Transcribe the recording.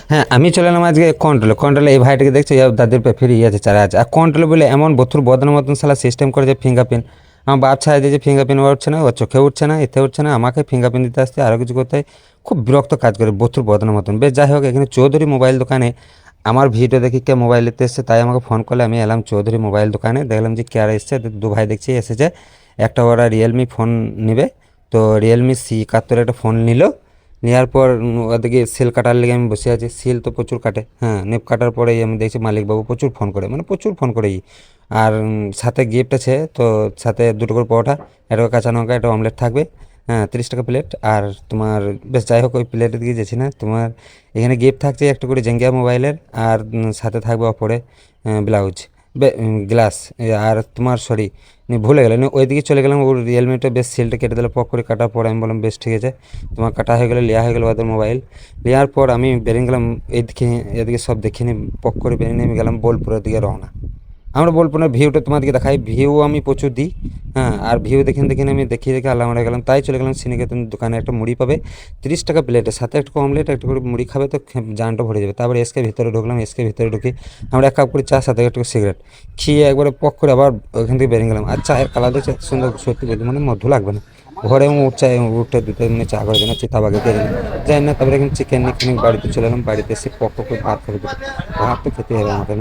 হ্যাঁ, আমি চলে এলাম আজকে কন্ট্রোলে এই ভাইটাকে দেখছি দাদির পে ফ্রি আছে চারা আছে। আর কন্ট্রোলে বলে এমন বথুর বদনার মতন সালা সিস্টেম করেছে ফিঙ্গারপ্রিন্ট। আমার বাপ ছাড়া দিয়েছে ফিঙ্গারপ্রিন্ট উঠছে না, ওর চোখে উঠছে না, এতে উঠছে না, আমাকে ফিঙ্গারপ্রিন্ট দিতে আসছে আরও কিছু করতে হয়। খুব বিরক্ত কাজ করে বথুর বদনার মতন। বেশ যাই হোক, এখানে চৌধুরী মোবাইল দোকানে আমার ভিডিও দেখি কে মোবাইল নিতে এসছে, তাই আমাকে ফোন করলে আমি এলাম চৌধুরী মোবাইল দোকানে। দেখলাম যে কে আর এসছে, দু ভাই দেখছি এসেছে। একটা ওরা রিয়েলমি ফোন নেবে, তো রিয়েলমি C71 একটা ফোন নিল। নেওয়ার পর ওদিকে সেল কাটার লেগে আমি বসে আছি। সেল তো প্রচুর কাটে, হ্যাঁ, নেপ কাটার পরেই আমি দেখছি মালিকবাবু প্রচুর ফোন করে, মানে প্রচুর ফোন করেই। আর সাথে গিফট আছে, তো সাথে দুটো করে পরোটা, একটা করে কাঁচা লঙ্কা, একটা অমলেট থাকবে। হ্যাঁ, 30 টাকা প্লেট। আর তোমার বেশ যাই হোক, ওই প্লেটের দিকে যাচ্ছি না। তোমার এখানে গিফট থাকছে একটা করে জেঙ্গিয়া মোবাইলের, আর সাথে থাকবে অপরে ব্লাউজ, গ্লাস। আর তোমার সরি ভুলে গেলেন, ওইদিকে চলে গেলাম। ওর রিয়েলমিটা বেশ সেলটা কেটে দিলে, পক করে কাটার পর আমি বললাম বেশ ঠিক আছে, তোমার কাটা হয়ে গেলে লিয়া হয়ে গেলো ওদের মোবাইল। নেওয়ার পর আমি বেরিয়ে গেলাম এদিকে, এদিকে সব দেখিনি, পক করে বেরিয়ে নেমে গেলাম বোলপুরের দিকে রওনা। আমরা বোলপুরের ভিউটা তোমাদেরকে দেখাই, ভিউ আমি প্রচুর দিই। হ্যাঁ, আর ভিউ দেখে দেখে আমি দেখিয়ে দেখে আল্লাহ আমরা গেলাম, তাই চলে গেলাম সিনিকেতন দোকানে। একটা মুড়ি পাবে 30 টাকা প্লেটের সাথে একটা অমলেট, একটা করে মুড়ি খাবে তো জানটা ভরে যাবে। তারপরে এসকে ভিতরে ঢুকলাম, এসকে ভিতরে ঢুকি আমরা 1 কাপ করে চা, সাথে একটা সিগারেট খেয়ে একবারে পক করে আবার ওইখান থেকে বেরিয়ে গেলাম। আর চায়ের কালার দেখছে এত সুন্দর, সত্যি বলছি মানে মধু লাগবে না। ঘরে চাই উঠে দুটো মানে চা করে দেন চিতাবাগে দিয়ে দিলাম, যাই না। তারপরে এখানে চিকেন নিয়ে বাড়িতে চলে এলাম। বাড়িতে এসে পক করে ভাত খাবে, ভাত তো খেতে হবে আমাকে।